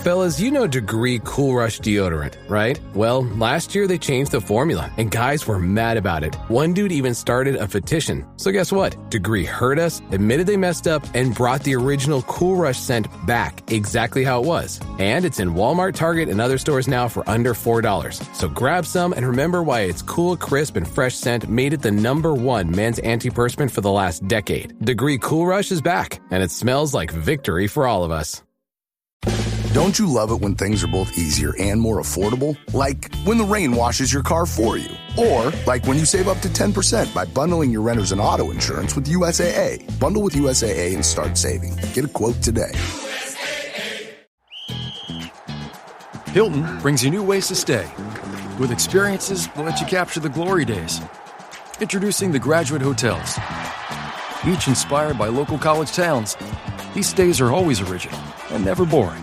Fellas, you know Degree Cool Rush deodorant, right? Well, last year they changed the formula, and guys were mad about it. One dude even started a petition. So guess what? Degree heard us, admitted they messed up, and brought the original Cool Rush scent back exactly how it was. And it's in Walmart, Target, and other stores now for under $4. So grab some and remember why its cool, crisp, and fresh scent made it the #1 men's antiperspirant for the last decade. Degree Cool Rush is back, and it smells like victory for all of us. Don't you love it when things are both easier and more affordable? Like when the rain washes your car for you. Or like when you save up to 10% by bundling your renters and auto insurance with USAA. Bundle with USAA and start saving. Get a quote today. Hilton brings you new ways to stay. With experiences that let you capture the glory days. Introducing the Graduate Hotels. Each inspired by local college towns, these stays are always original and never boring.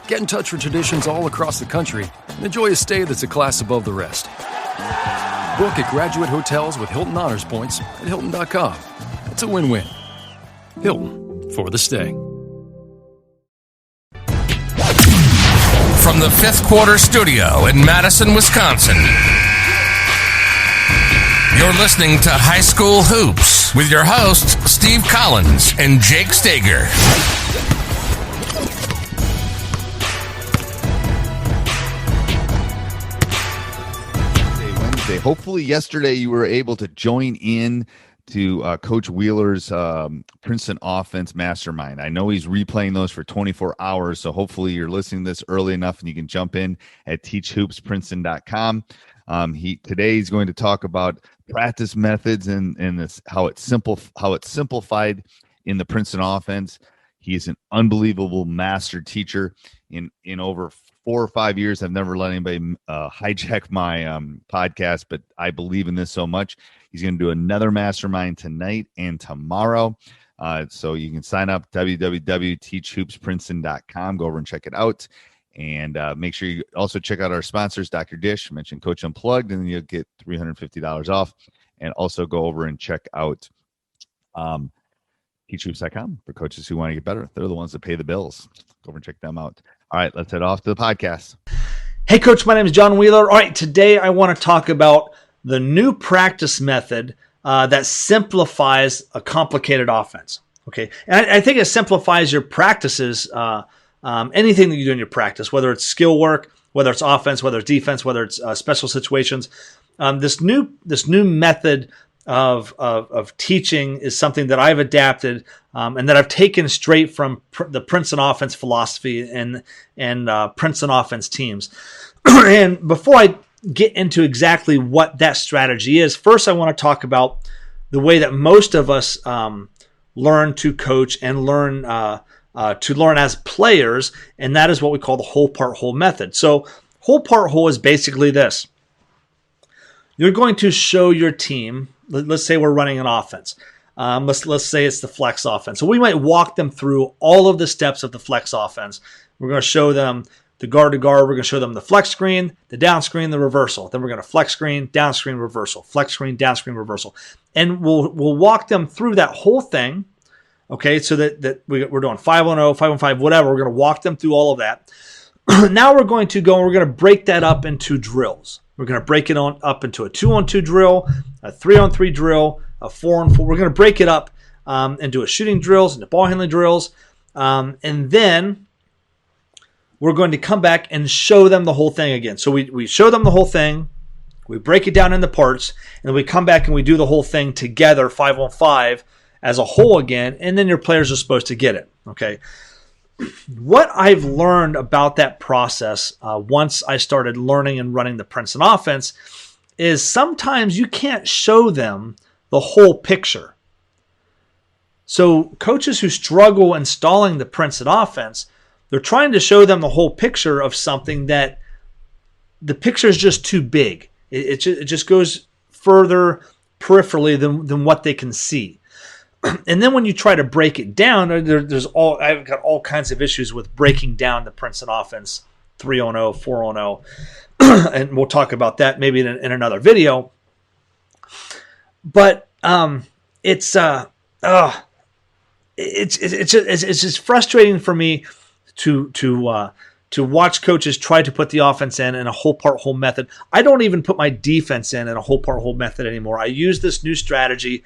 Get in touch with traditions all across the country and enjoy a stay that's a class above the rest. Book at Graduate Hotels with Hilton Honors Points at Hilton.com. It's a win-win. Hilton, for the stay. From the Fifth Quarter Studio in Madison, Wisconsin, you're listening to High School Hoops with your hosts, Steve Collins and Jake Steger. Wednesday. Hopefully yesterday you were able to join in to Coach Wheeler's Princeton offense mastermind. I know he's replaying those for 24 hours, so hopefully you're listening to this early enough and you can jump in at teachhoopsprinceton.com. Today he's going to talk about practice methods and this, how it's simplified in the Princeton offense. He is an unbelievable master teacher. In over 4 or 5 years, I've never let anybody hijack my podcast, but I believe in this so much. He's going to do another mastermind tonight and tomorrow. So you can sign up, www.teachhoopsprinceton.com. Go over and check it out. And make sure you also check out our sponsors, Dr. Dish, mention Coach Unplugged, and then you'll get $350 off. And also go over and check out teachhoops.com for coaches who want to get better. They're the ones that pay the bills. Go over and check them out. All right, let's head off to the podcast. Hey, Coach, my name is John Wheeler. All right, today I want to talk about the new practice method that simplifies a complicated offense. Okay, and I think it simplifies your practices, anything that you do in your practice, whether it's skill work, whether it's offense, whether it's defense, whether it's special situations. This new method of teaching is something that I've adapted and that I've taken straight from the Princeton offense philosophy and Princeton offense teams. And before I get into exactly what that strategy is, first I want to talk about the way that most of us learn to coach and learn to learn as players, and that is what we call the whole part whole method. So whole part whole is basically this. You're going to show your team, let's say we're running an offense. Let's say it's the flex offense. So we might walk them through all of the steps of the flex offense. We're going to show them the guard to guard. We're going to show them the flex screen, the down screen, the reversal. Then we're going to flex screen, down screen, reversal, flex screen, down screen, reversal. And we'll walk them through that whole thing. Okay, so that we're doing 5-on-0, 5-on-5, whatever. We're going to walk them through all of that. Now we're going to go and we're going to break that up into drills. We're going to break it up into a 2-on-2 drill, a 3-on-3 drill, a 4-on-4. We're going to break it up into a shooting drills, into ball handling drills. And then we're going to come back and show them the whole thing again. So we show them the whole thing. We break it down into parts. And then we come back and we do the whole thing together, 5-on-5, as a whole again. And then your players are supposed to get it. Okay. What I've learned about that process once I started learning and running the Princeton offense is sometimes you can't show them the whole picture. So coaches who struggle installing the Princeton offense, they're trying to show them the whole picture of something that the picture is just too big. It just goes further peripherally than what they can see. And then when you try to break it down, I've got all kinds of issues with breaking down the Princeton offense, 3-on-0, 4-on-0, and we'll talk about that maybe in another video. But it's just frustrating for me to watch coaches try to put the offense in a whole part whole method. I don't even put my defense in a whole part whole method anymore. I use this new strategy.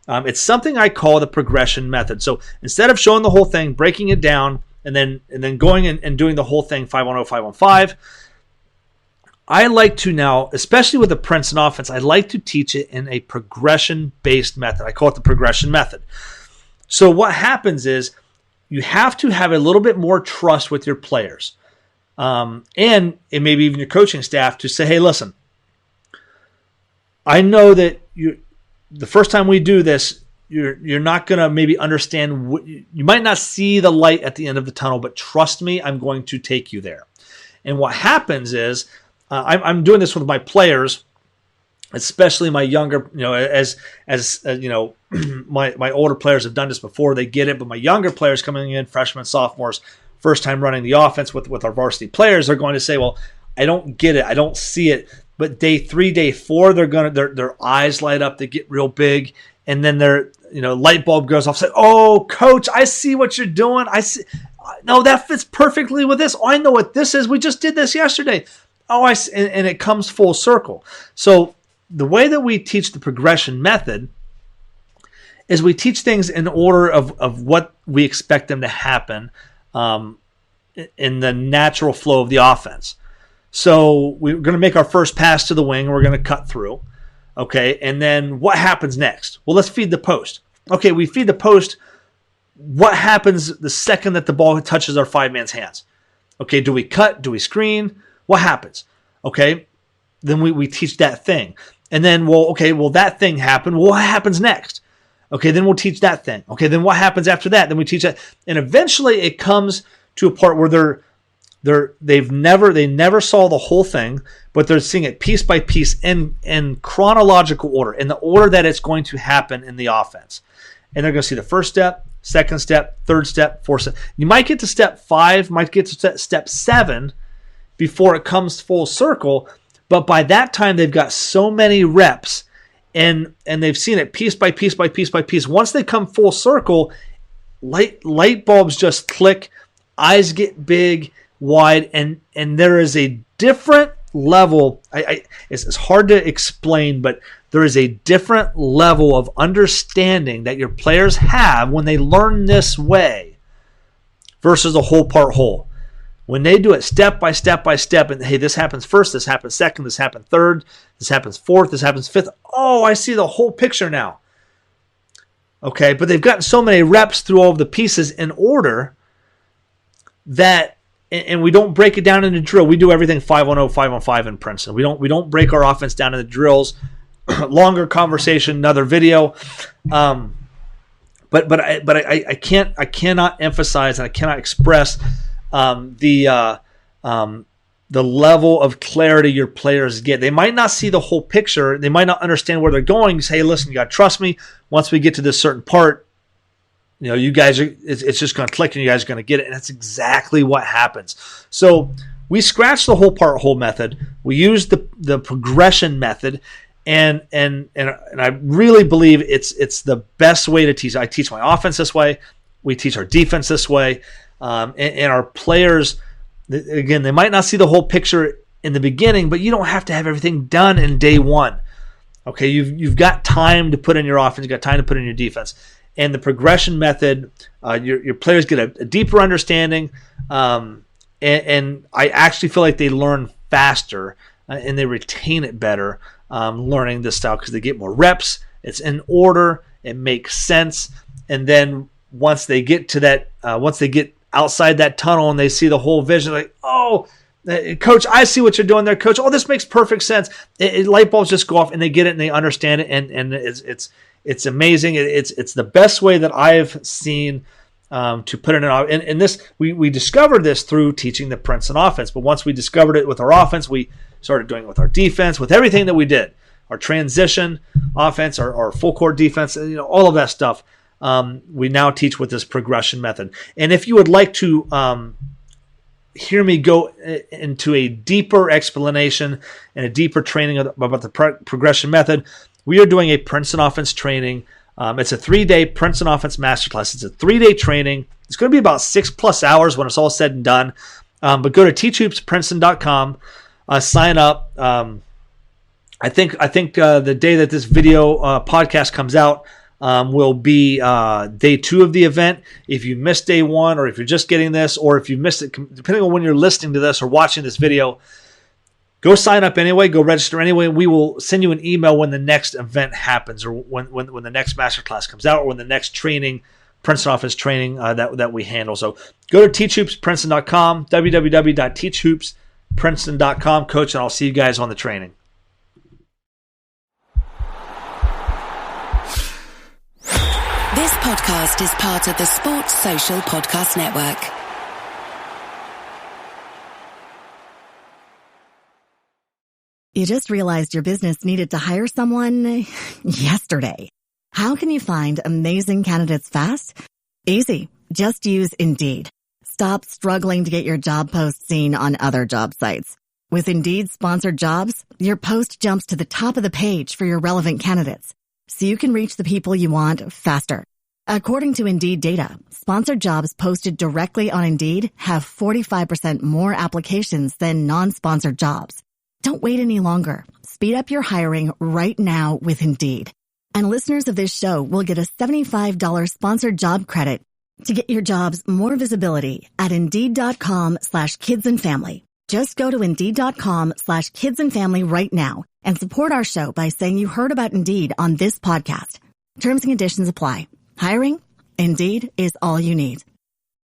It's something I call the progression method. So instead of showing the whole thing, breaking it down, and then going and doing the whole thing 5-on-0, 5-on-5, I like to now, especially with the Princeton offense, I like to teach it in a progression-based method. I call it the progression method. So what happens is you have to have a little bit more trust with your players, and maybe even your coaching staff to say, hey, listen, I know that the first time we do this, you're not going to maybe understand. You might not see the light at the end of the tunnel, but trust me, I'm going to take you there. And what happens is, I'm doing this with my players, especially my younger, as my older players have done this before, they get it, but my younger players coming in, freshmen, sophomores, first time running the offense with our varsity players, are going to say, well, I don't get it, I don't see it. But day 3, day 4, their eyes light up, they get real big, and then their light bulb goes off. Say, oh, coach, I see what you're doing. I see. No, that fits perfectly with this. Oh, I know what this is. We just did this yesterday. Oh, I see. And it comes full circle. So the way that we teach the progression method is we teach things in order of what we expect them to happen in the natural flow of the offense. So we're going to make our first pass to the wing. And we're going to cut through. Okay, and then what happens next? Well, let's feed the post. Okay, we feed the post. What happens the second that the ball touches our 5-man's hands? Okay, do we cut? Do we screen? What happens? Okay, then we teach that thing. And then, that thing happened. Well, what happens next? Okay, then we'll teach that thing. Okay, then what happens after that? Then we teach that. And eventually it comes to a part where they never saw the whole thing, but they're seeing it piece by piece in chronological order, in the order that it's going to happen in the offense. And they're going to see the first step, second step, third step, fourth step. You might get to step 5, might get to step 7 before it comes full circle, but by that time they've got so many reps and they've seen it piece by piece by piece by piece. Once they come full circle, light bulbs just click, eyes get big, wide, and there is a different level. It's hard to explain, but there is a different level of understanding that your players have when they learn this way versus a whole part whole. When they do it step by step by step, and hey, this happens first, this happens second, this happens third, this happens fourth, this happens fifth. Oh, I see the whole picture now. Okay, but they've gotten so many reps through all of the pieces in order that, and we don't break it down into drill. We do everything 5-on-0, 5-on-5 in Princeton. We don't break our offense down into drills. Longer conversation, another video. But I cannot emphasize and I cannot express the level of clarity your players get. They might not see the whole picture. They might not understand where they're going. You say, hey, listen, you got to trust me. Once we get to this certain part, you guys it's just going to click and you guys are going to get it. And that's exactly what happens. So we scratch the whole part whole method. We use the progression method. And I really believe it's the best way to teach. I teach my offense this way. We teach our defense this way. And our players, again, they might not see the whole picture in the beginning, but you don't have to have everything done in day 1. Okay, you've got time to put in your offense. You've got time to put in your defense. And the progression method, your players get a deeper understanding. And I actually feel like they learn faster and they retain it better learning this style because they get more reps. It's in order. It makes sense. And then once they get to that, once they get outside that tunnel and they see the whole vision, like, oh, coach, I see what you're doing there, coach. Oh, this makes perfect sense. Light bulbs just go off and they get it and they understand it. And it's amazing. It's the best way that I've seen to put it in. And this, we discovered this through teaching the Princeton offense. But once we discovered it with our offense, we started doing it with our defense, with everything that we did, our transition offense, our full court defense, all of that stuff. We now teach with this progression method. And if you would like to hear me go into a deeper explanation and a deeper training about the progression method, we are doing a Princeton offense training. It's a 3-day Princeton offense masterclass. It's a 3-day training. It's going to be about 6+ hours when it's all said and done. But go to teachhoopsprinceton.com, sign up. I think the day that this video podcast comes out will be day 2 of the event. If you missed day 1, or if you're just getting this, or if you missed it, depending on when you're listening to this or watching this video, go sign up anyway. Go register anyway. We will send you an email when the next event happens, or when the next masterclass comes out, or when the next training, Princeton office training that we handle. So go to teachhoopsprinceton.com, www.teachhoopsprinceton.com, coach, and I'll see you guys on the training. This podcast is part of the Sports Social Podcast Network. You just realized your business needed to hire someone yesterday. How can you find amazing candidates fast? Easy. Just use Indeed. Stop struggling to get your job post seen on other job sites. With Indeed sponsored jobs, your post jumps to the top of the page for your relevant candidates, so you can reach the people you want faster. According to Indeed data, sponsored jobs posted directly on Indeed have 45% more applications than non-sponsored jobs. Don't wait any longer. Speed up your hiring right now with Indeed. And listeners of this show will get a $75 sponsored job credit to get your jobs more visibility at Indeed.com/kidsandfamily. Just go to Indeed.com/kidsandfamily right now and support our show by saying you heard about Indeed on this podcast. Terms and conditions apply. Hiring? Indeed is all you need.